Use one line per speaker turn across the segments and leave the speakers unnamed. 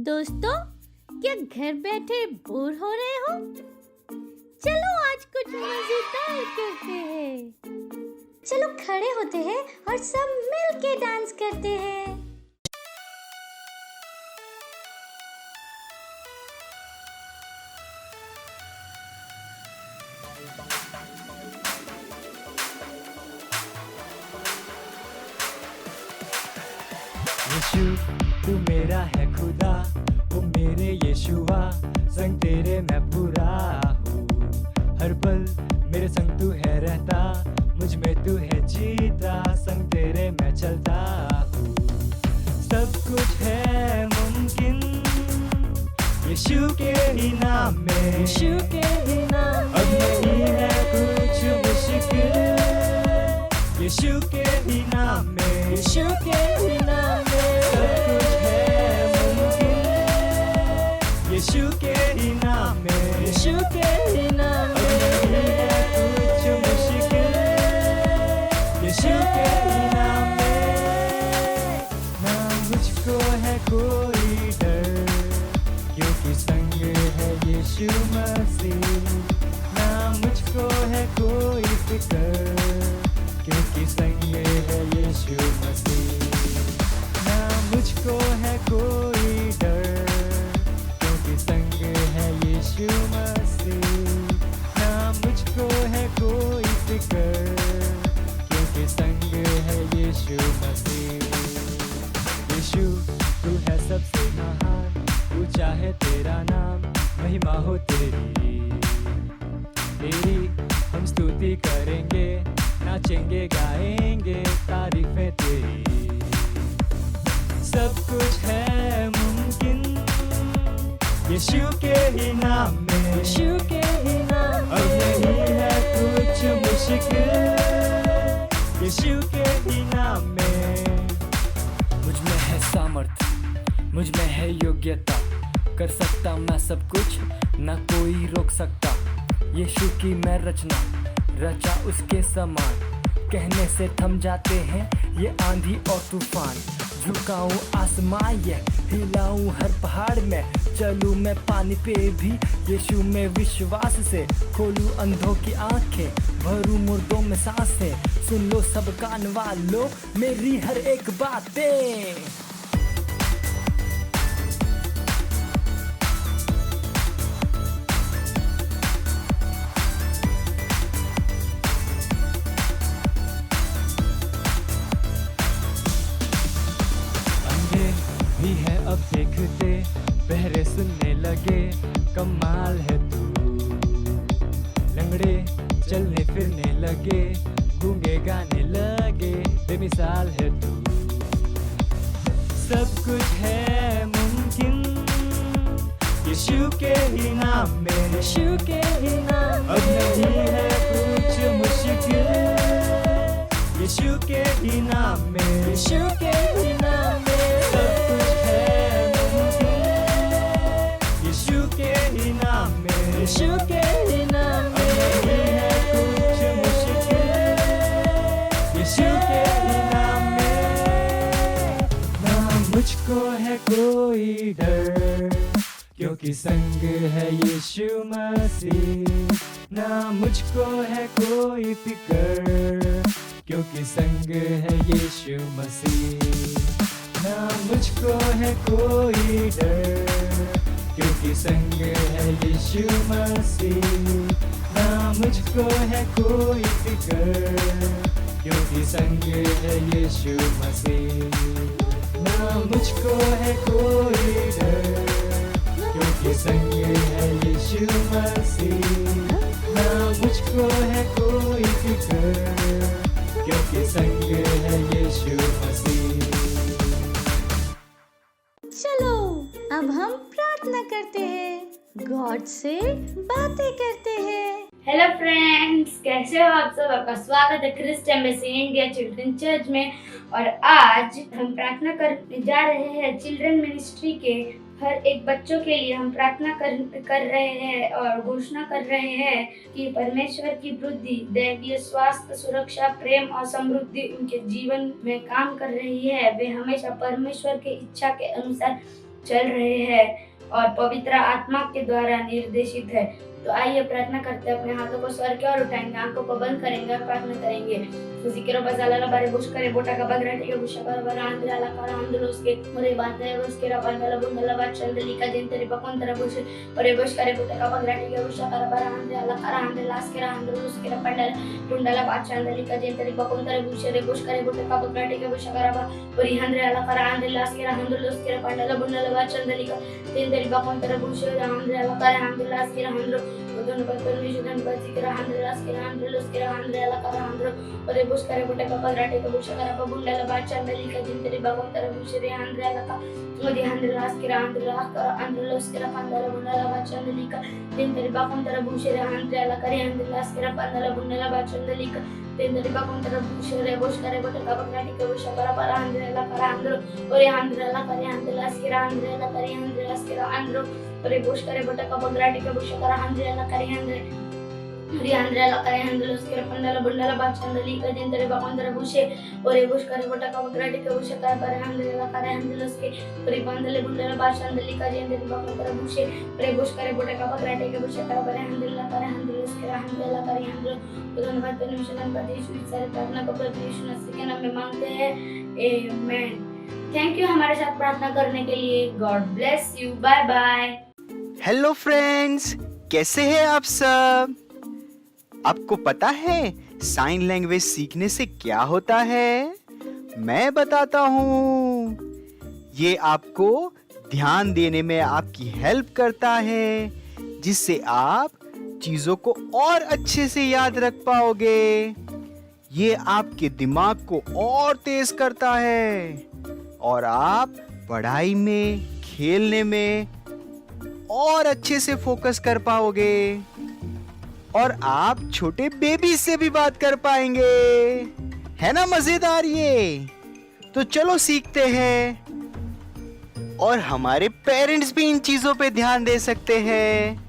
दोस्तों, क्या घर बैठे बोर हो रहे हो? चलो आज कुछ मजेदार करते हैं। चलो खड़े होते हैं और सब मिल के डांस करते हैं।
यीशु तू मेरा है खुदा, ओ मेरे यीशुआ, संग तेरे मैं पूरा हूँ। हर पल मेरे संग तू है रहता, मुझ में तू है जीता, संग तेरे मैं चलता हूँ। सब कुछ है मुमकिन यीशु के ही नाम में,
यीशु के ही नाम में।
अब नहीं है कुछ मुश्किल यीशु के ही नाम में,
यीशु के ही नाम में।
सब कुछ है मुमकिन यीशु के ही नाम में,
यीशु के ही नाम
अब नहीं है कुछ मुश्किल यीशु के ही नाम में। ना मुझको है कोई डर, क्योंकि संग है यीशु मसीह। ना मुझको है कोई फिक्र, क्योंकि संग है यीशु मसीह। ना मुझको है कोई डर, क्योंकि संग है यीशु मसीह। ना मुझको है कोई फिक्र, क्योंकि संग है यीशु मसीह। यीशु तू है सबसे महान, ऊंचा है तेरा नाम, महिमा हो तेरी हम स्तुति करेंगे, नाचेंगे गाएंगे तारीफें तेरी। सब कुछ है मुमकिन यीशु के ही नाम में,
यीशु के ही नाम
अब नहीं है कुछ मुश्किल यीशु के ही नाम में। मुझ में है सामर्थ, मुझ में है योग्यता, कर सकता मैं सब कुछ, ना कोई रोक सकता। यीशु की मैं रचना, रचा उसके समान, कहने से थम जाते हैं ये आंधी और तूफान। झुकाऊं आसमां ये हिलाऊं हर पहाड़ में, चलूं मैं पानी पे भी यीशु में विश्वास से। खोलूं अंधों की आंखें, भरूं मुर्दों में सांसें, सुन लो सब कान वालों मेरी हर एक बातें। भी है अब देखते, बहरे सुनने लगे, कमाल है तू। लंगड़े चलने फिरने लगे, गूंगे गाने लगे, बेमिसाल है तू। सब कुछ है मुमकिन यीशु के ही नाम में,
यीशु के ही नाम
अब नहीं है कुछ मुश्किल यीशु के ही नाम में,
यीशु के ही नाम में।
सब कुछ है मुमकिन यीशु के ही नाम में,
यीशु के ही नाम
अब नहीं है कुछ मुश्किल यीशु के ही नाम में। ना मुझको है कोई डर, क्योंकि संग है यीशु मसीह। ना मुझको है कोई फिक्र, क्योंकि संग है यीशु मसीह। ना मुझको है कोई डर, क्योंकि संग है यीशु मसीह। ना मुझको है कोई फिक्र, क्योंकि संग है यीशु मसीह। ना मुझको है कोई डर, क्योंकि संग है यीशु मसीह। ना मुझको है कोई फिक्र, क्योंकि संग है यीशु मसीह।
चलो अब हम प्रार्थना करते हैं, गॉड से बातें करते हैं।
हेलो फ्रेंड्स, कैसे हो आप सब? आपका स्वागत है Christ Embassy India Children Church में। और आज हम प्रार्थना करने जा रहे हैं चिल्ड्रन मिनिस्ट्री के हर एक बच्चों के लिए। हम प्रार्थना कर रहे हैं और घोषणा कर रहे हैं कि परमेश्वर की वृद्धि, दैवीय स्वास्थ्य, सुरक्षा, प्रेम और समृद्धि उनके जीवन में काम कर रही है। वे हमेशा परमेश्वर की इच्छा के अनुसार चल रहे हैं और पवित्र आत्मा के द्वारा निर्देशित है। तो आइए प्रार्थना करते हैं। अपने हाथों को स्वर के और उठाएंगे, आंखों को बंद करेंगे और प्रार्थना करेंगे। Zikiro bazalala bare bushkare bota ka bagrati ka bushakara bara andra kara androske ore bande buskera bandala bundala bachandali ka jenteri bakontara bush ore bushkare bota ka bagrati ka bushakara bara andra kara andra askera androskera bandala bundala bachandali ka jenteri bakontara bush ore bushkare bota ka bagrati ka bushakara bara ore andra kara andra askera androskera bandala bundala bachandali ka jenteri bakontara bush ore andra kara andra askera andro udon bakon vijudan bazikera andra askera androskera andra kara andro ore bushkare bota ka bagrati ka bushakara bara bundala bachandali ka jenteri bakontara bush ore andra ka ore andra askera andra kara androskera bandala bundala bachandali ka jenteri bakontara bush ore andra kara andra askera bandala bundala bachandali ka jenteri bakontara bush ore bushkare bota ka bagrati ka bushakara bara andra kara andro ore andra kara andra askera andra kara andra askera andro ore bushkare bota ka bagrati ka bushakara andra kara andra ore andra kara andra askera bandala bundala bachandali ka jenteri bakontara bush ore bushkare bota ka bagrati ka bushakara bara andra kara andra askera ore bandale bundala bachandali ka jenteri bakontara bush ore bushkare bota ka bagrati ka bushakara bara andra kara andra askera andra kara andro धन्यवाद परमेश्वर यीशु सारे प्रार्थना को प्रभु यीशु मसीह के नाम में मांगते हैं, आमेन। थैंक यू हमारे साथ प्रार्थना करने के लिए। God bless you, bye bye.
Hello friends, कैसे हैं आप सब? आपको पता है साइन लैंग्वेज सीखने से क्या होता है? मैं बताता हूँ। ये आपको ध्यान देने में आपकी हेल्प करता है, जिससे आप चीजों को और अच्छे से याद रख पाओगे। ये आपके दिमाग को और तेज करता है और आप पढ़ाई में, खेलने में और अच्छे से फोकस कर पाओगे और आप छोटे बेबी से भी बात कर पाएंगे। है ना मजेदार ये? तो चलो सीखते हैं और हमारे पेरेंट्स भी इन चीजों पे ध्यान दे सकते हैं।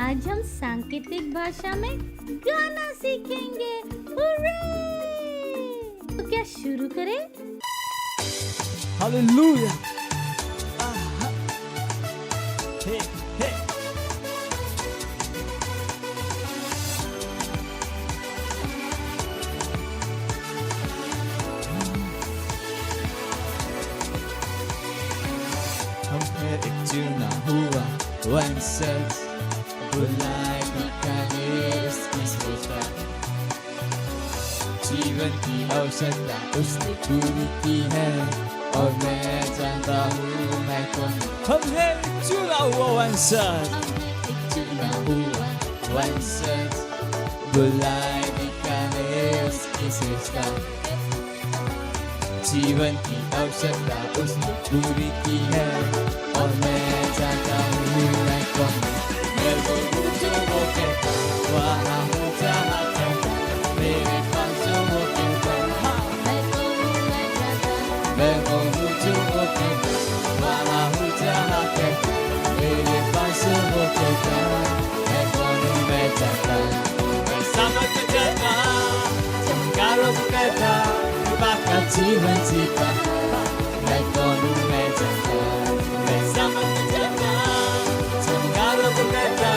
आज हम सांकेतिक भाषा में गाना सीखेंगे। हुर्रे! तो क्या शुरू करें?
Hallelujah. Hey, hey. हमें एक चुना हुआ वन सेट बुलाए निकाले उसकी सोचा जीवन की आवश्यकता उसने पूरी की है और मैं जानता हूँ मैं कौन। हम है चुना हुआ वन सेट बुलाए निकाले उसकी सोचा जीवन की आवश्यकता उसने पूरी की है और मैं जानता हूँ मैं कौन। मेरे को जो वो कहता वहाँ हूँ जहाँ कहता मेरे पास जो वो कहता मैं को जो वो कहता वहाँ हूँ जहाँ कहता मेरे पास जो वो कहता मैं कौन हूँ मैं जानता मैं समझ जाता चमकारों को कहता बाका जीवन जीता मैं कौन हूँ मैं जानता मैं समझ जाता चमकारों को कहता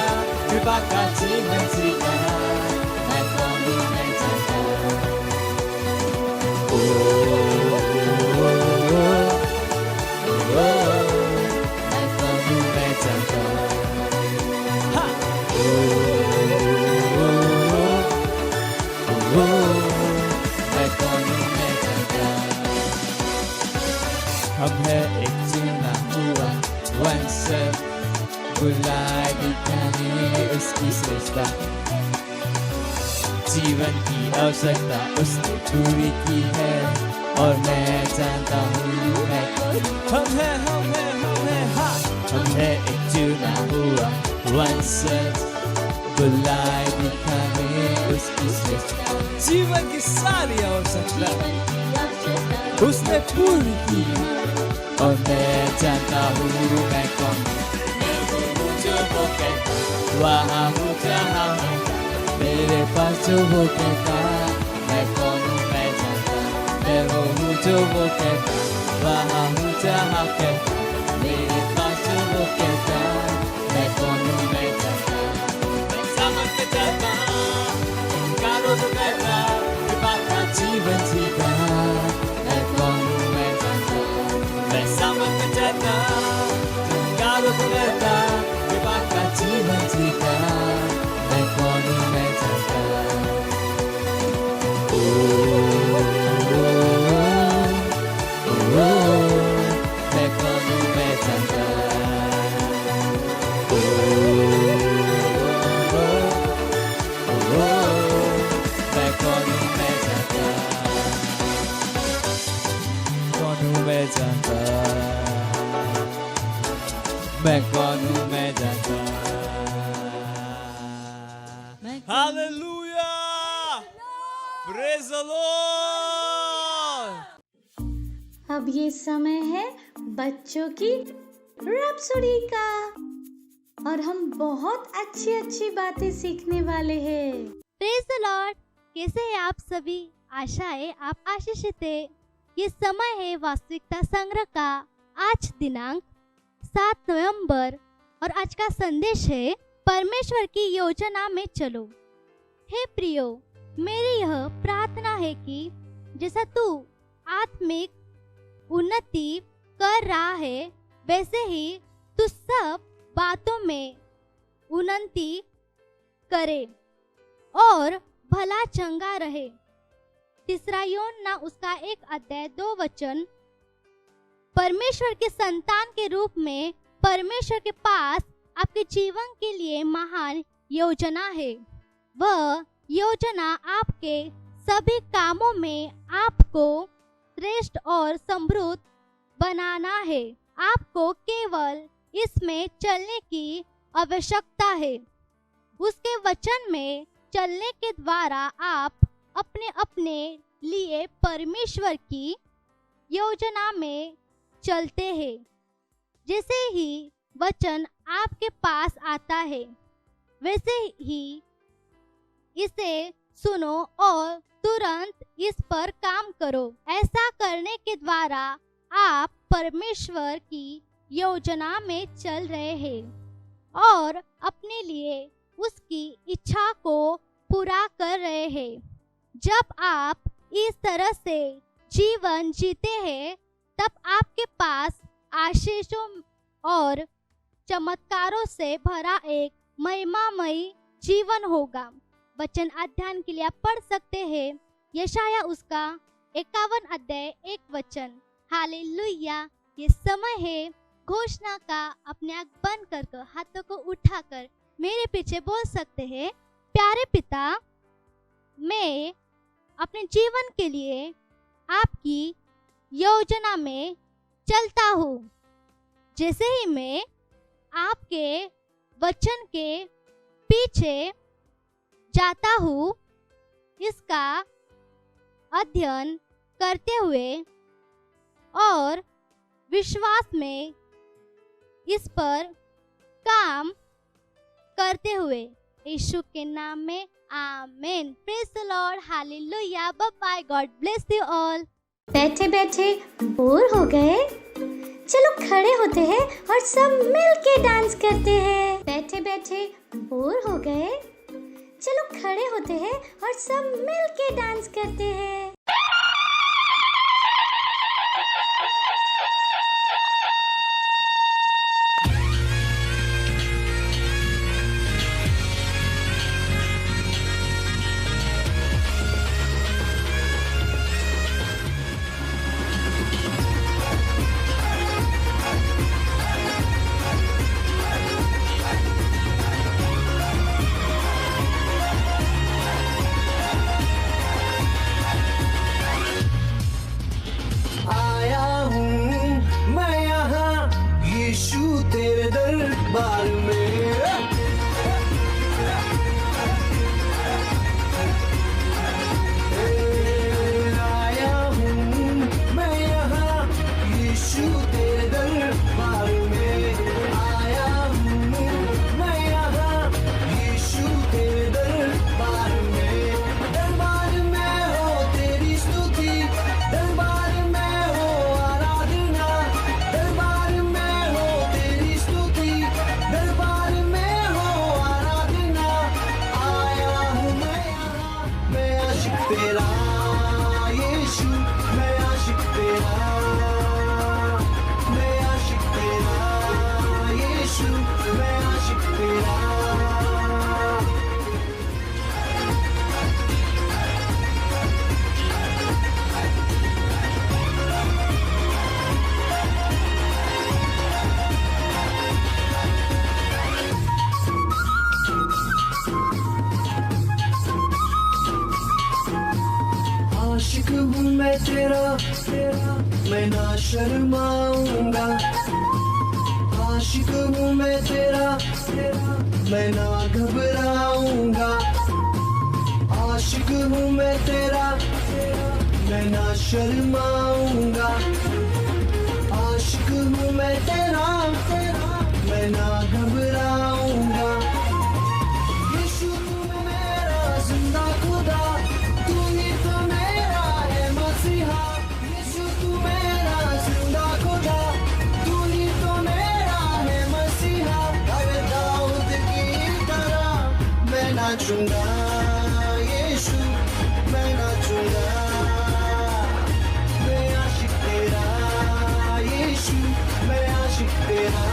बाका जीवन जीता मैं कौन हूँ मैं जानता। ओ मैं कौन हूँ मैं जानता। हम है एक चुना हुआ वन सेट बुलाए दिखाने उसकी श्रेष्ठता जीवन की आवश्यकता उसने पूरी की है और मैं जानता हूँ मैं हम है एक चुना हुआ वन सेट बुलाए दिखाने उसकी श्रेष्ठता जीवन की सारी आवश्यकता उसने पूरी की और मैं जानता हूँ मैं कौन। जो वो कहता वहाँ हूँ जहाँ मेरे पास जो वो कहता मैं कौन हूँ मैं जानता मैं वो हूँ जो वो कहता वहाँ हूँ जहाँ कहता मेरे पास जो वो कहता, मैं कौन हूँ मैं जानता, मैं समझ में चलता, इंकारों से कहता, कृपा का जीवन जीता, मैं कौन हूँ मैं जानता, मैं समझ में चलता, इंकारों से कहता, कृपा का जीवन जीता, मैं कौन हूँ मैं जानता। मैं कौन हूँ मैं जानता, मैं कौन हूँ मैं जानता, कौन हूँ मैं जानता, मैं कौन हूँ मैं जानता। Hallelujah, praise the Lord.
अब ये समय है बच्चों की रैप्सोडी का और हम बहुत अच्छी अच्छी बातें सीखने वाले हैं।
Praise the Lord. कैसे हैं आप सभी? आशा है आप आशीषित है। ये समय है वास्तविकता संग्रह का। आज दिनांक 7 नवंबर और आज का संदेश है परमेश्वर की योजना में चलो। हे प्रियो, मेरी यह प्रार्थना है कि जैसा तू आत्मिक उन्नति कर रहा है वैसे ही तू सब बातों में उन्नति करे और भला चंगा रहे। 3 यूहन्ना उसका 1:2 परमेश्वर के संतान के रूप में परमेश्वर के पास आपके जीवन के लिए महान योजना है। वह योजना आपके सभी कामों में आपको श्रेष्ठ और समृद्ध बनाना है। आपको केवल इसमें चलने की आवश्यकता है। उसके वचन में चलने के द्वारा आप अपने अपने लिए परमेश्वर की योजना में चलते हैं। जैसे ही वचन आपके पास आता है वैसे ही इसे सुनो और तुरंत इस पर काम करो। ऐसा करने के द्वारा आप परमेश्वर की योजना में चल रहे हैं और अपने लिए उसकी इच्छा को पूरा कर रहे हैं। जब आप इस तरह से जीवन जीते हैं तब आपके पास आशीषों और चमत्कारों से भरा एक महिमामय जीवन होगा। वचन अध्ययन के लिए आप पढ़ सकते हैं यशाया उसका 51:1। हालेलुया। ये समय है घोषणा का। अपने आँख बंद कर हाथों को उठाकर मेरे पीछे बोल सकते हैं, प्यारे पिता, मैं अपने जीवन के लिए आपकी योजना में चलता हूँ। जैसे ही मैं आपके वचन के पीछे जाता हूँ, इसका अध्ययन करते हुए और विश्वास में इस पर काम करते हुए, यीशु के नाम में आमीन। Praise the Lord. Hallelujah. Bye bye. God bless you all.
बैठे बैठे बोर हो गए? चलो खड़े होते हैं और सब मिल के डांस करते हैं। बैठे बैठे बोर हो गए? चलो खड़े होते हैं और सब मिल के डांस करते हैं।
मैं तेरा, मैं ना शर्माऊंगा। आशिक हूँ मैं तेरा, मैं ना घबराऊंगा। आशिक हूँ मैं तेरा, मैं ना शर्माऊंगा। आशिक हूँ मैं तेरा, मैं ना घबराऊंगा। यीशु तू मेरा जिंदा खुदा, तू ही तो मेरा है मसीहा। यीशु तू मेरा जिंदा खुदा, तू ही तो मेरा है मसीहा। अरे दाऊद की तरह मैं नाचूंगा, यीशु मैं नाचूंगा। मैं आशिक तेरा, यीशु मैं आशिक तेरा।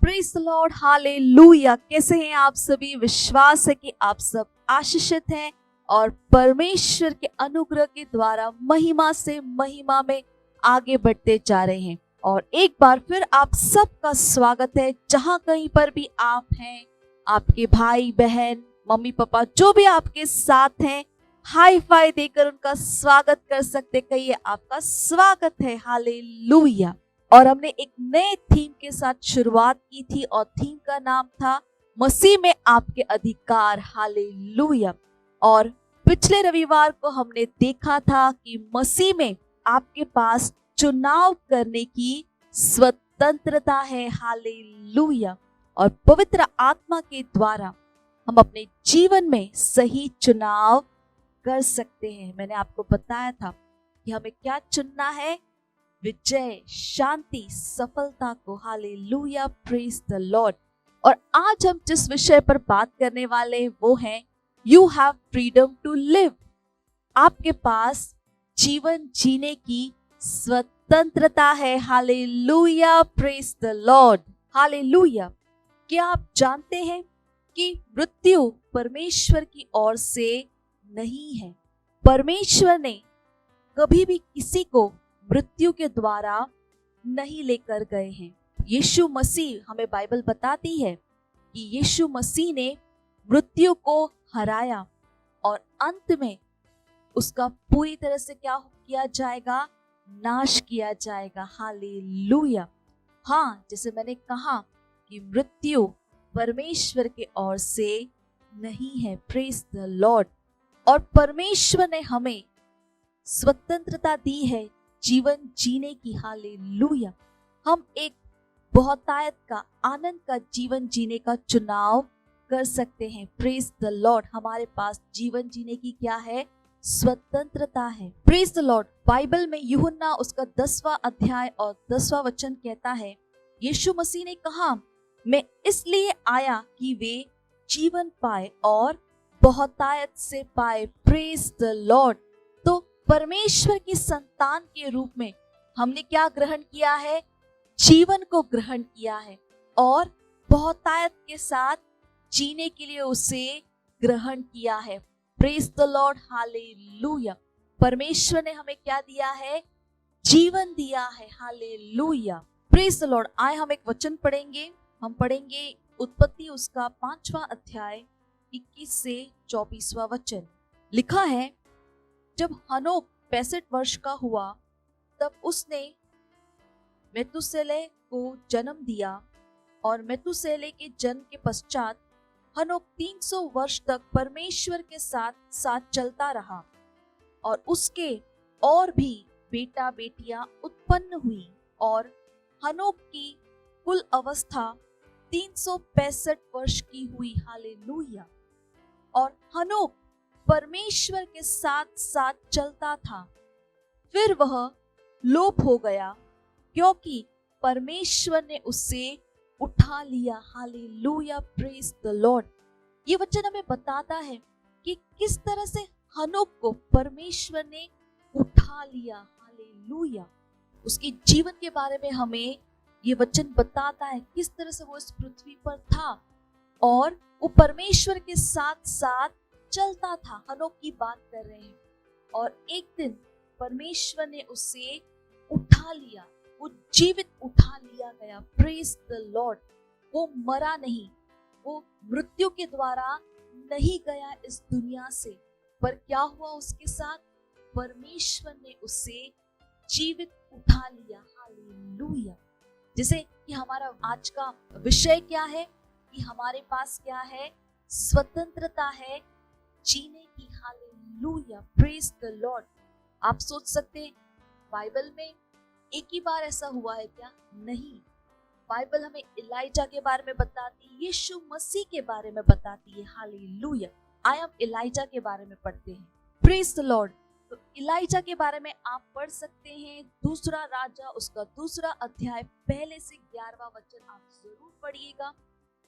Praise the Lord, hallelujah. कैसे हैं आप सभी? विश्वास है कि आप सब आशीषित हैं और परमेश्वर के अनुग्रह के द्वारा महिमा से महिमा में आगे बढ़ते जा रहे हैं। और एक बार फिर आप सबका स्वागत है, जहां कहीं पर भी आप हैं, आपके भाई बहन मम्मी पापा जो भी आपके साथ हैं, हाई फाई देकर उनका स्वागत कर सकते। कहिए आपका स्वागत है, हालेलुया। और हमने एक नए थीम के साथ शुरुआत की थी और थीम का नाम था मसीह में आपके अधिकार, हालेलुया। और पिछले रविवार को हमने देखा था कि मसीह में आपके पास चुनाव करने की स्वतंत्रता है, हालेलुया। और पवित्र आत्मा के द्वारा हम अपने जीवन में सही चुनाव कर सकते हैं। मैंने आपको बताया था कि हमें क्या चुनना है, विजय, शांति, सफलता को, हालेलुया, प्रेज द लॉर्ड। और आज हम जिस विषय पर बात करने वाले हैं वो है you have freedom to live. आपके पास जीवन जीने की स्वतंत्रता है, hallelujah, praise the Lord, hallelujah. क्या आप जानते हैं कि मृत्यु परमेश्वर की ओर से नहीं है? परमेश्वर ने कभी भी किसी को मृत्यु के द्वारा नहीं लेकर गए हैं। यीशु मसीह, हमें बाइबल बताती है कि यीशु मसीह ने मृत्यु को हराया और अंत में उसका पूरी तरह से क्या किया जाएगा? नाश किया जाएगा, हालेलुया। हाँ, जैसे मैंने कहा कि मृत्यु परमेश्वर के ओर से नहीं है, प्रेज द लॉर्ड। और परमेश्वर ने हमें स्वतंत्रता दी है जीवन जीने की, हालेलुया। हम एक बहुतायत का, आनंद का जीवन जीने का चुनाव कर सकते हैं, प्रेज द लॉर्ड। हमारे पास जीवन जीने की क्या है? स्वतंत्रता है, प्रेज द लॉर्ड। बाइबल में यूहन्ना उसका 10वां अध्याय और 10वां वचन कहता है, यीशु मसीह ने कहा, मैं इसलिए आया कि वे जीवन पाए और बहुतायत से पाए, प्रेज द लॉर्ड। तो परमेश्वर की संतान के रूप में हमने क्या ग्रहण किया है? जीवन को ग्रहण किया है और बहुतायत के साथ जीने के लिए उसे ग्रहण किया है, प्रेज द लॉर्ड, हालेलुया। परमेश्वर ने हमें क्या दिया है? जीवन दिया है, हालेलुया, प्रेज द लॉर्ड। आए हम एक वचन पढ़ेंगे। हम पढ़ेंगे उत्पत्ति उसका 5वां अध्याय 21 से 24वां वचन। लिखा है, जब हनोक 65 वर्ष का हुआ तब उसने मेतुसेले को जन्म दिया और मेतुसेले के जन्म के पश्चात हनोक 300 वर्ष तक परमेश्वर के साथ साथ चलता रहा और उसके और भी बेटा बेटियां उत्पन्न हुई और हनोक की कुल अवस्था 365 वर्ष की हुई, हालेलुया। और हनोक परमेश्वर के साथ साथ चलता था, फिर वह लोप हो गया क्योंकि परमेश्वर ने उसे उठा लिया, हालेलुया, प्रेज द लॉर्ड। ये वचन हमें बताता है कि किस तरह से हनोक को परमेश्वर ने उठा लिया, हालेलुया। उसके जीवन के बारे में हमें ये वचन बताता है किस तरह से वो इस पृथ्वी पर था और वो परमेश्वर के साथ साथ चलता था। हनोक की बात कर रहे हैं और एक दिन परमेश्वर ने उसे उठा लिया, वो जीवित उठा लिया गया, प्रेज द लॉर्ड। वो मरा नहीं, वो मृत्यु के द्वारा नहीं गया इस दुनिया से, पर क्या हुआ उसके साथ? परमेश्वर ने उसे जीवित उठा लिया। हालेलुया। जैसे कि हमारा आज का विषय क्या है कि हमारे पास क्या है? स्वतंत्रता है जीने की। Hallelujah, praise the Lord. आप सोच सकते हैं बाइबल में एक ही बार ऐसा हुआ है क्या? नहीं, बाइबल हमें इलाइजा के बारे में बताती है, यीशु मसीह के बारे में बताती है। हालेलुया। आइए हम इलाइजा के बारे में पढ़ते हैं। Praise the Lord. तो इलाइजा के बारे में आप पढ़ सकते हैं दूसरा राजा उसका 2 अध्याय पहले से 11वां वचन आप जरूर पढ़िएगा।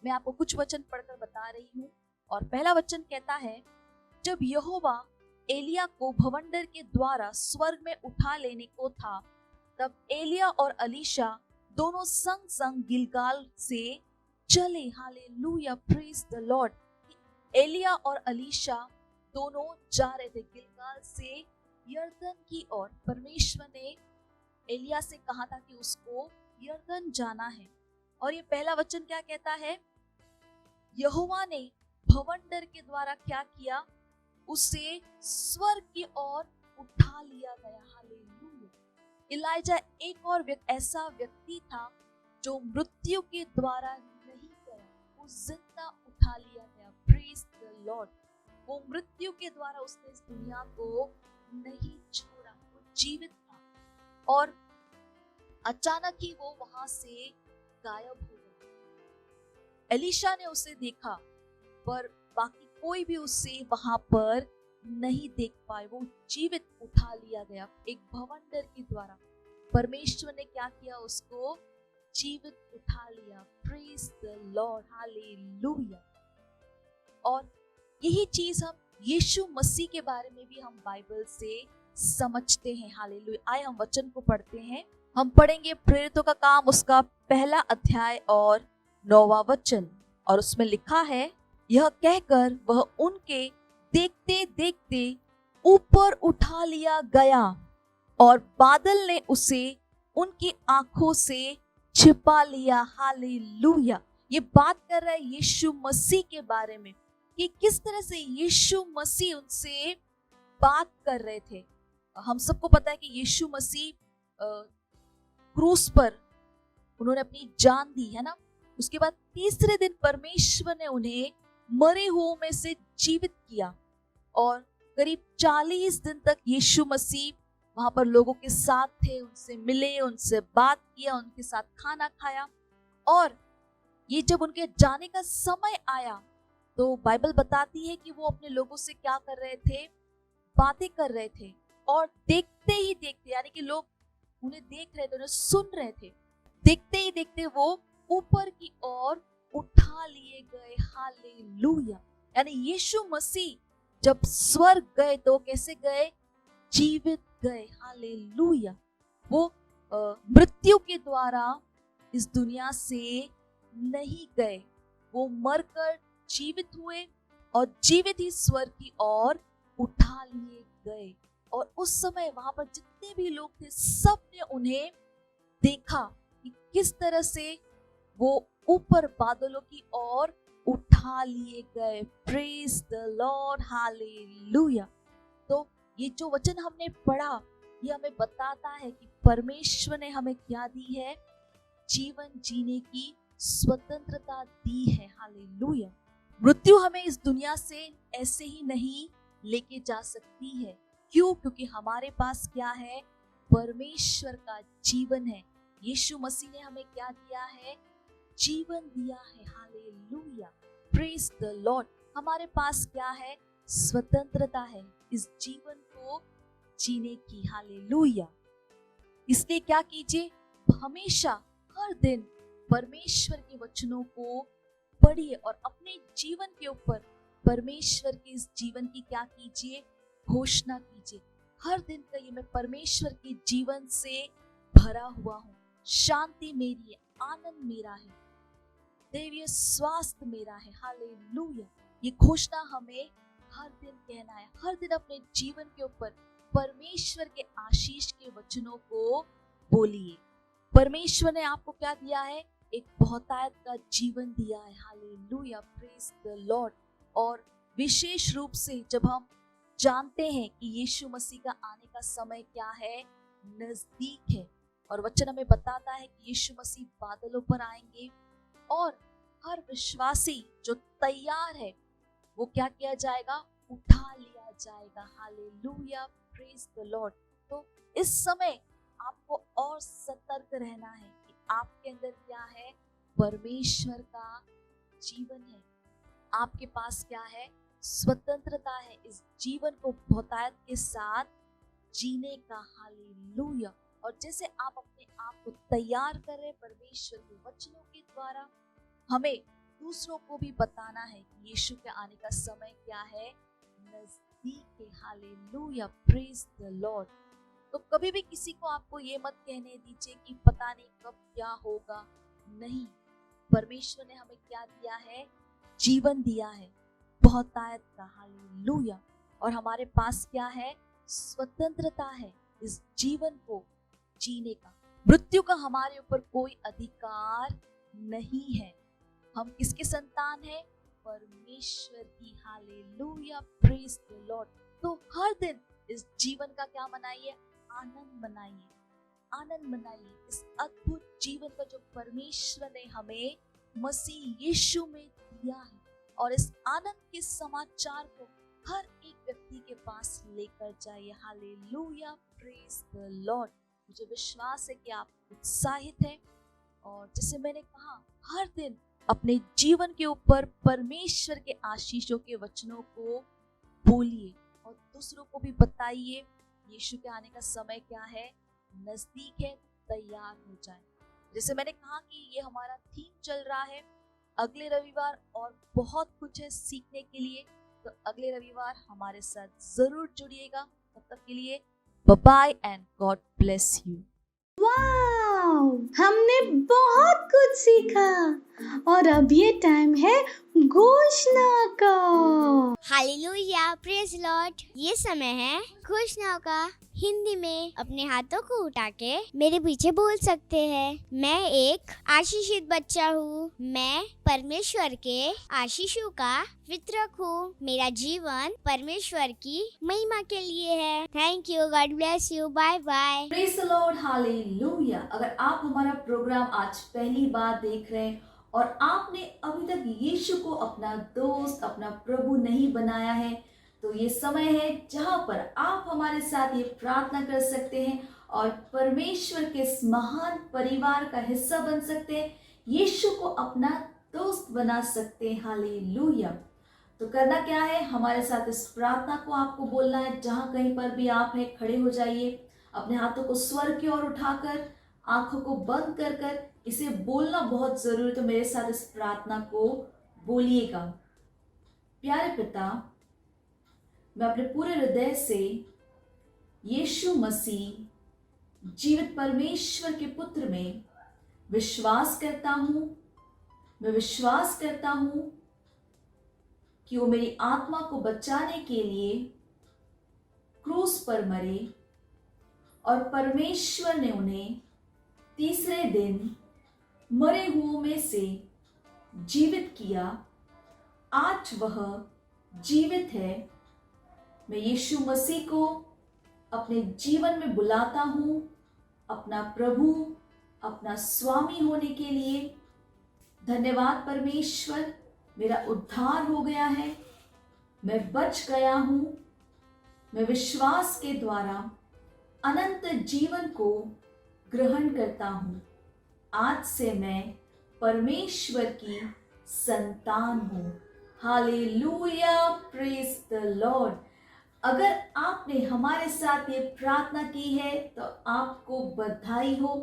मैं आपको कुछ वचन पढ़कर बता रही हूँ। और पहला वचन कहता है, जब यहोवा एलिया को भवंडर के द्वारा स्वर्ग में उठा लेने को था, तब एलिया और अलीशा दोनों संग संग गिलगाल से चले। Hallelujah, praise the Lord. Elijah और अलीशा दोनों जा रहे थे गिलगाल से यरदन की ओर। परमेश्वर ने एलिया से कहा था कि उसको यरदन जाना है। और ये पहला वचन क्या कहता है? यहोवा ने भवंडर के द्वारा क्या किया? उसे स्वर्ग की ओर उठा लिया गया। हालेलुया। इलाइजा एक और ऐसा व्यक्ति था जो मृत्यु के द्वारा नहीं गया, वो जिंदा उठा लिया गया। Praise the Lord. वो मृत्यु के द्वारा उसने इस दुनिया को नहीं छोड़ा, वो जीवित था। और अचानक ही वो वहां से गायब हो गया। एलीशा ने उसे देखा, पर बाकी कोई भी उसे वहां पर नहीं देख पाए। वो जीवित उठा लिया गया एक भवंडर के द्वारा। परमेश्वर ने क्या किया? उसको जीवित उठा लिया। Praise the Lord, hallelujah. और यही चीज हम यीशु मसीह के बारे में भी हम बाइबल से समझते हैं। हालेलुया। आइए हम वचन को पढ़ते हैं। हम पढ़ेंगे प्रेरितों का काम उसका 1 अध्याय और 9वां वचन। और उसमें लिखा है, यह कहकर वह उनके देखते देखते ऊपर उठा लिया गया और बादल ने उसे उनकी आंखों से छिपा लिया। हालेलुया। ये बात कर रहा है यीशु मसीह के बारे में कि किस तरह से यीशु मसीह उनसे बात कर रहे थे। हम सबको पता है कि यीशु मसीह क्रूस पर उन्होंने अपनी जान दी है ना। उसके बाद तीसरे दिन परमेश्वर ने उन्हें मरे हुओं में से जीवित किया और करीब 40 दिन तक यीशु मसीह वहां पर लोगों के साथ थे, उनसे मिले, उनसे बात किया, उनके साथ खाना खाया। और ये जब उनके जाने का समय आया तो बाइबल बताती है कि वो अपने लोगों से क्या कर रहे थे? बातें कर रहे थे। और देखते ही देखते, यानी कि लोग उन्हें देख रहे थे, उन्हें सुन रहे थे, देखते ही देखते वो ऊपर की ओर उठा लिए गए। हालेलुया। यानी यीशु मसीह जब स्वर्ग गए तो कैसे गए? जीवित गए। हालेलुया। वो मृत्यु के द्वारा इस दुनिया से नहीं गए, वो मरकर जीवित हुए और जीवित ही स्वर्ग की ओर उठा लिए गए। और उस समय वहां पर जितने भी लोग थे सब ने उन्हें देखा कि किस तरह से वो ऊपर बादलों की ओर उठा लिए गए। Praise the Lord, hallelujah. तो ये जो वचन हमने पढ़ा ये हमें बताता है कि परमेश्वर ने हमें क्या दी है? जीवन जीने की स्वतंत्रता दी है। हालेलुया। मृत्यु हमें इस दुनिया से ऐसे ही नहीं लेके जा सकती है। क्यों? क्योंकि हमारे पास क्या है? परमेश्वर का जीवन है। यीशु मसीह ने हमें क्या दिया है? जीवन दिया है। Hallelujah, praise the Lord. हमारे पास क्या है? स्वतंत्रता है इस जीवन को जीने की। हालेलुया। इसलिए क्या कीजिए? हमेशा हर दिन परमेश्वर के वचनों को पढ़िए और अपने जीवन के ऊपर परमेश्वर के इस जीवन की क्या कीजिए? घोषणा कीजिए। हर दिन कहिए, मैं परमेश्वर के जीवन से भरा हुआ हूँ, शांति मेरी है, आनंद मेरा है, दैवीय स्वास्थ्य मेरा है। हालेलुया। ये घोषणा हमें हर दिन कहना है। हर दिन अपने जीवन के ऊपर परमेश्वर के आशीष के वचनों को बोलिए। परमेश्वर ने आपको क्या दिया है? एक बहुतायत का जीवन दिया है। Hallelujah, praise the Lord. और विशेष रूप से जब हम जानते हैं कि यीशु मसीह का आने का समय क्या है, नजदीक है, और वचन हमें बताता है कि यीशु मसीह बादलों पर आएंगे और हर विश्वासी जो तैयार है वो क्या किया जाएगा, उठा लिया जाएगा। Hallelujah, praise the Lord. तो इस समय आपको और सतर्क रहना है कि आपके अंदर क्या है, परमेश्वर का जीवन है। आपके पास क्या है, स्वतंत्रता है इस जीवन को बहुतायत के साथ जीने का। हालेलुया। और जैसे आप अपने आप को तैयार कर रहे परमेश्वर के वचनों के द्वारा, हमें दूसरों को भी बताना है कि यीशु के आने का समय क्या है, नजदीक है। Hallelujah, praise the Lord. तो कभी भी किसी को आपको ये मत कहने दीजिए कि पता नहीं कब क्या होगा। नहीं, परमेश्वर ने हमें क्या दिया है, जीवन दिया है बहुतायत का। हालेलुया। और हमारे पास क्या है, स्वतंत्रता है इस जीवन को जीने का। मृत्यु का हमारे ऊपर कोई अधिकार नहीं है। हम किसके संतान हैं, परमेश्वर की। Hallelujah, praise the Lord. तो हर दिन इस जीवन का क्या मनाइए, आनंद मनाइए, आनंद मनाइए इस अद्भुत जीवन का जो परमेश्वर ने हमें मसीह यीशु में दिया है। और इस आनंद के समाचार को हर एक व्यक्ति के पास लेकर जाइए। Hallelujah, praise the Lord. मुझे विश्वास है कि आप उत्साहित हैं, और जैसे मैंने कहा, हर दिन अपने जीवन के ऊपर परमेश्वर के आशीषों के वचनों को बोलिए और दूसरों को भी बताइए यीशु के आने का समय क्या है, नजदीक है, तैयार हो जाए। जैसे मैंने कहा कि ये हमारा थीम चल रहा है अगले रविवार, और बहुत कुछ है सीखने के लिए। तो अगले रविवार हमारे साथ जरूर जुड़िएगा। तब तक के लिए bye bye and God bless you.
Wow, हमने बहुत कुछ सीखा और अब ये टाइम है घोषणा का।
Hallelujah, praise Lord. ये समय है घोषणाओं का। हिंदी में अपने हाथों को उठा के मेरे पीछे बोल सकते हैं। मैं एक आशीषित बच्चा हूँ। मैं परमेश्वर के आशीषों का वितरक हूँ। मेरा जीवन परमेश्वर की महिमा के लिए है। Thank you, God bless you, bye bye.
Praise the Lord, hallelujah. अगर आप हमारा प्रोग्राम आज पहली बार देख रहे हैं और आपने अभी तक यीशु को अपना दोस्त, अपना प्रभु नहीं बनाया है, तो ये समय है जहां पर आप हमारे साथ ये प्रार्थना कर सकते हैं और परमेश्वर के इस महान परिवार का हिस्सा बन सकते हैं, यीशु को अपना दोस्त बना सकते हैं। हालेलुया। तो करना क्या है, हमारे साथ इस प्रार्थना को आपको बोलना है। जहां कहीं पर भी आप हैं, खड़े हो जाइए, अपने हाथों को स्वर की ओर उठाकर, आंखों को बंद कर कर इसे बोलना बहुत जरूरी। तो मेरे साथ इस प्रार्थना को बोलिएगा। प्यारे पिता, मैं अपने पूरे हृदय से यीशु मसीह जीवित परमेश्वर के पुत्र में विश्वास करता हूं। मैं विश्वास करता हूं कि वो मेरी आत्मा को बचाने के लिए क्रूस पर मरे और परमेश्वर ने उन्हें तीसरे दिन मरे हुओं में से जीवित किया। आज वह जीवित है। मैं यीशु मसीह को अपने जीवन में बुलाता हूँ अपना प्रभु, अपना स्वामी होने के लिए। धन्यवाद परमेश्वर, मेरा उद्धार हो गया है, मैं बच गया हूँ। मैं विश्वास के द्वारा अनंत जीवन को ग्रहण करता हूँ। आज से मैं परमेश्वर की संतान हूँ। Hallelujah, praise the Lord. अगर आपने हमारे साथ ये प्रार्थना की है तो आपको बधाई हो।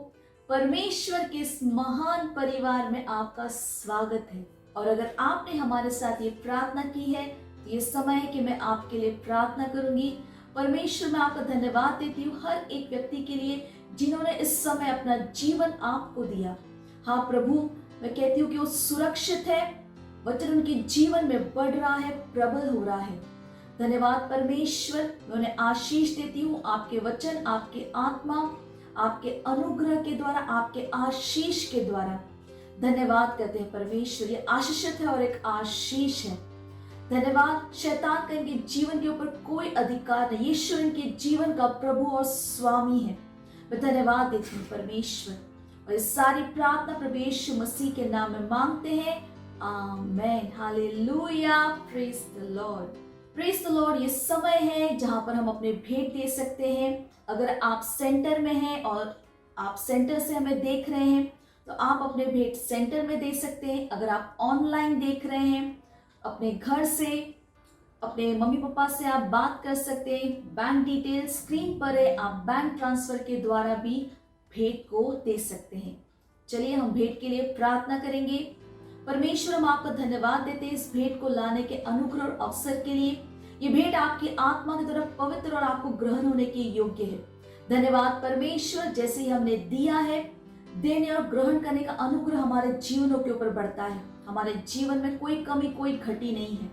परमेश्वर के इस महान परिवार में आपका स्वागत है। और अगर आपने हमारे साथ ये प्रार्थना की है तो ये समय है कि मैं आपके लिए प्रार्थना करूंगी। परमेश्वर, मैं आपका धन्यवाद देती हूँ हर एक व्यक्ति के लिए जिन्होंने इस समय अपना जीवन आपको दिया। हाँ प्रभु, मैं कहती हूँ कि वो सुरक्षित है, वचन उनके जीवन में बढ़ रहा है, प्रबल हो रहा है। धन्यवाद परमेश्वर, मैं उन्हें आशीष देती हूँ। आपके वचन, आपके आत्मा, आपके अनुग्रह के द्वारा, आपके आशीष के द्वारा धन्यवाद करते हैं परमेश्वर, ये आशीषित है और एक आशीष है। धन्यवाद, शैतान का इनके जीवन के ऊपर कोई अधिकार नहीं, यीशु इनके जीवन का प्रभु और स्वामी है। मैं धन्यवाद देती हूँ परमेश्वर, और ये सारी प्रार्थना प्रभु यीशु मसीह के नाम में मांगते हैं, amen, hallelujah, praise the Lord, praise the Lord. ये समय है जहां पर हम अपने भेंट दे सकते हैं। अगर आप सेंटर में हैं और आप सेंटर से हमें देख रहे हैं तो आप अपने भेंट सेंटर में दे सकते हैं। अगर आप ऑनलाइन देख रहे हैं, अपने घर से, अपने मम्मी पापा से आप बात कर सकते हैं। बैंक डिटेल स्क्रीन पर है, आप बैंक ट्रांसफर के द्वारा भी भेंट को दे सकते हैं। चलिए हम भेंट के लिए प्रार्थना करेंगे। परमेश्वर, हम आपका धन्यवाद देते हैं इस भेंट को लाने के अनुग्रह और अवसर के लिए। ये भेंट आपकी आत्मा की तरफ पवित्र और आपको ग्रहण होने के योग्य है। धन्यवाद परमेश्वर, जैसे ही हमने दिया है, देने और ग्रहण करने का अनुग्रह हमारे जीवनों के ऊपर बढ़ता है। हमारे जीवन में कोई कमी, कोई घटी नहीं है।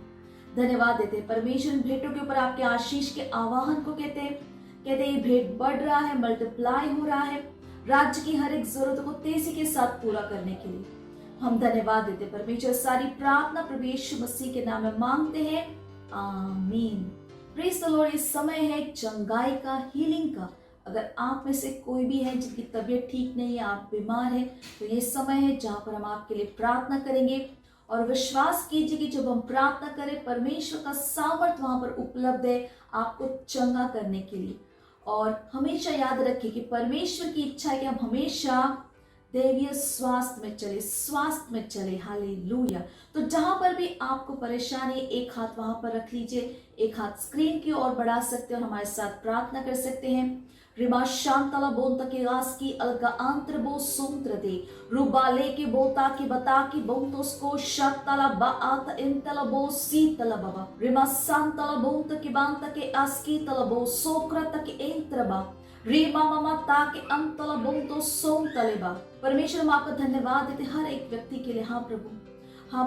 धन्यवाद देते हैं परमेश्वर, भेंटों के ऊपर आपके आशीष के आवाहन को कहते हैं ये भेंट बढ़ रहा है, मल्टीप्लाई हो रहा है, राज्य की हर एक जरूरत को तेजी के साथ पूरा करने के लिए हम धन्यवाद देते परमेश्वर। सारी प्रार्थना प्रभु यीशु मसीह के नाम में मांगते हैं, आमीन। Praise the Lord. इस समय है चंगाई का, हीलिंग का। अगर आप में से कोई भी है जिनकी तबीयत ठीक नहीं है, आप बीमार हैं, तो ये समय है जहां पर हम आपके लिए प्रार्थना करेंगे। और विश्वास कीजिए कि जब हम प्रार्थना करें, परमेश्वर का सामर्थ्य वहां पर उपलब्ध है आपको चंगा करने के लिए। और हमेशा याद रखिए कि परमेश्वर की इच्छा है कि हम हमेशा दैवीय स्वास्थ्य में चले, हालेलुया। तो जहां पर भी आपको परेशानी, एक हाथ वहां पर रख लीजिए, एक हाथ स्क्रीन की ओर बढ़ा सकते हैं और हमारे साथ प्रार्थना कर सकते हैं। रिमा शांतला बोंता के गास की अलगा आंत्र बो सुंत्र दे रुबाले के बोता की बता की बोंतोस को शातला बात इंतला बो सीतला बाबा रिमा शांतला बोंता की बांता के आस्की तला बो सोक्रत के एंत्रबा रीमा मामा ताके अंतला बोंतो सोंतलेबा। परमेश्वर, हम आपका धन्यवाद देते हर एक व्यक्ति के लिए। हाँ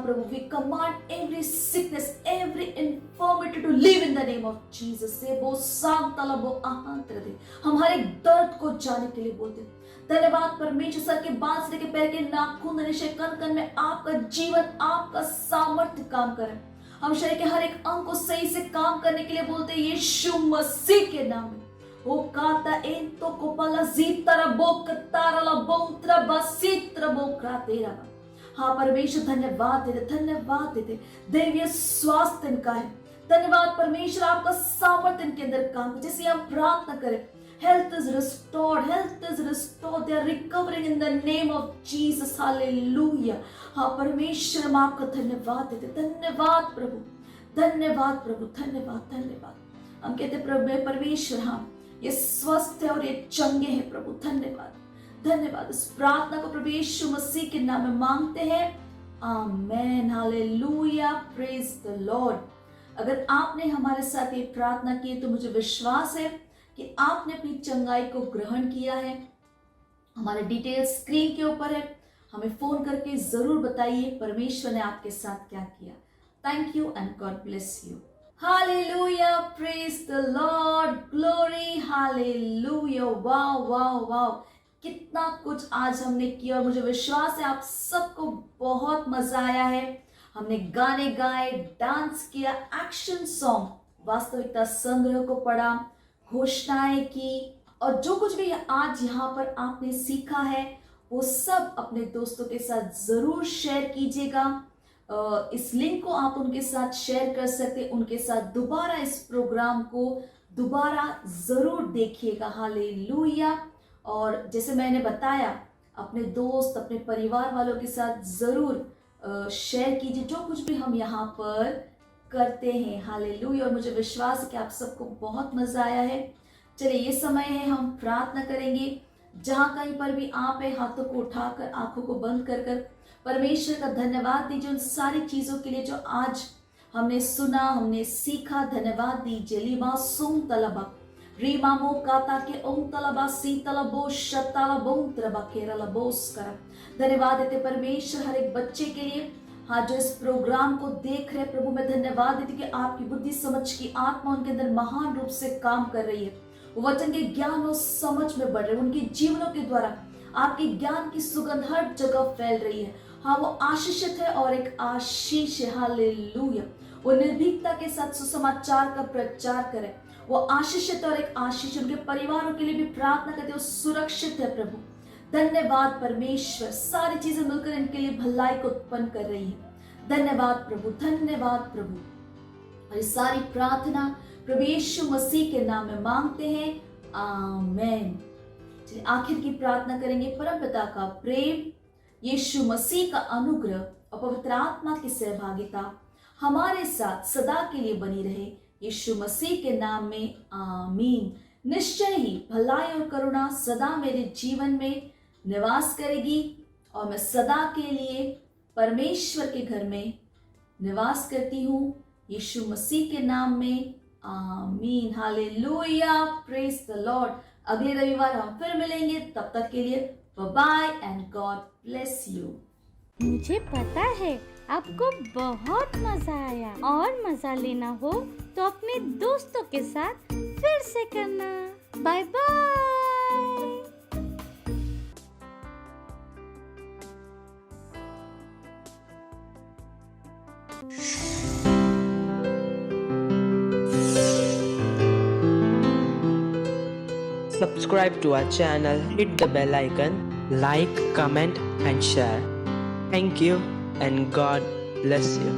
प्रभु, we command every sickness, every infirmity to leave in the name of Jesus. से वो सांतला वो आहांत्र दे, हम हर एक दर्द को जाने के लिए बोलते हैं। धन्यवाद परमेश्वर, सर के बाल से लेकर पैर के नाखून, निशे कन कन में आपका जीवन, आपका सामर्थ्य काम करे। हम शरीर के हर एक अंग को सही से काम करने के लिए बोलते हैं यीशु मसीह के नाम में। ओ काता एंतो कोपला जीतरा बोक तारला बोंत्रा बसीत्रा बोकरा तेरा। हाँ परमेश्वर, धन्यवाद देते दैवीय स्वास्थ्य इनका है। धन्यवाद परमेश्वर, आपका सामर्थ्य इनके अंदर काम करे। जैसे हम प्रार्थना करें, health is restored, they are recovering in the name of Jesus, hallelujah. हाँ परमेश्वर, हम आपका धन्यवाद देते। धन्यवाद प्रभु, धन्यवाद। हम कहते प्रभु परमेश्वर, हाँ ये स्वस्थ है और ये चंगे हैं प्रभु। धन्यवाद। इस प्रार्थना को प्रभु यीशु मसीह के नाम में मांगते हैं, amen, hallelujah, praise the Lord. अगर आपने हमारे साथ ये प्रार्थना की तो मुझे विश्वास है कि आपने अपनी चंगाई को ग्रहण किया है। हमारे डिटेल्स स्क्रीन के ऊपर है, हमें फोन करके जरूर बताइए परमेश्वर ने आपके साथ क्या किया। Thank you and God bless you. Hallelujah, praise the Lord, glory, hallelujah. Wow, कितना कुछ आज हमने किया और मुझे विश्वास है आप सबको बहुत मजा आया है। हमने गाने गाए, डांस किया, एक्शन सॉन्ग, वास्तविकता संग्रह को पढ़ा, घोषणाएं की, और जो कुछ भी आज यहाँ पर आपने सीखा है वो सब अपने दोस्तों के साथ जरूर शेयर कीजिएगा। इस लिंक को आप उनके साथ शेयर कर सकते हैं, उनके साथ दोबारा इस प्रोग्राम को दोबारा जरूर देखिएगा, हालेलुया। और जैसे मैंने बताया, अपने दोस्त, अपने परिवार वालों के साथ जरूर शेयर कीजिए जो कुछ भी हम यहाँ पर करते हैं, हालेलुया। और मुझे विश्वास है कि आप सबको बहुत मजा आया है। चलिए, ये समय है हम प्रार्थना करेंगे। जहाँ कहीं पर भी आप है, हाथों को उठाकर, आंखों को बंद कर कर परमेश्वर का धन्यवाद दीजिए उन सारी चीजों के लिए जो आज हमने सुना, हमने सीखा। धन्यवाद दीजिए। लिमा सुम तलबा रीमा मो काता के ओम तलबा सी तलबो शतला बोम तरबा केरला बोस्कर। धन्यवाद देते परमेश्वर हर एक बच्चे के लिए, हाँ, जो इस प्रोग्राम को देख रहे प्रभु। मैं धन्यवाद देती कि आपकी बुद्धि समझ की आत्मा उनके अंदर महान रूप से काम कर रही है। वो वचन के ज्ञान और समझ में बढ़ रहे, उनके जीवनों के द्वारा आपके ज्ञान की सुगंध हर जगह फैल रही है। हाँ, वो आशीषित है और एक आशीष है। हालेलुया। वो निर्भीकता के साथ सुसमाचार का प्रचार करें। वो आशीषित और एक आशीष, उनके परिवारों के लिए भी प्रार्थना करते हो, सुरक्षित है प्रभु। धन्यवाद परमेश्वर, सारी चीजें मिलकर इनके लिए भलाई को उत्पन्न कर रही है। धन्यवाद प्रभु, धन्यवाद प्रभु। और ये सारी प्रार्थना प्रभु यीशु मसीह के नाम में मांगते हैं, आमीन। चलिए आखिर की प्रार्थना करेंगे। परमपिता का प्रेम, यीशु मसीह का अनुग्रह और पवित्र आत्मा की सहभागिता हमारे साथ सदा के लिए बनी रहे, यीशु मसीह के नाम में, आमीन। निश्चय ही भलाई और करुणा सदा मेरे जीवन में निवास करेगी और मैं सदा के लिए परमेश्वर के घर में निवास करती हूँ, यीशु मसीह के नाम में, आमीन। Hallelujah, praise the Lord. अगले रविवार हम फिर मिलेंगे, तब तक के लिए bye bye and God bless you.
मुझे पता है आपको बहुत मजा आया, और मजा लेना हो तो अपने दोस्तों के साथ फिर से करना। Bye bye.
Subscribe to our channel, hit the bell icon, like, comment and share. Thank you and God bless you.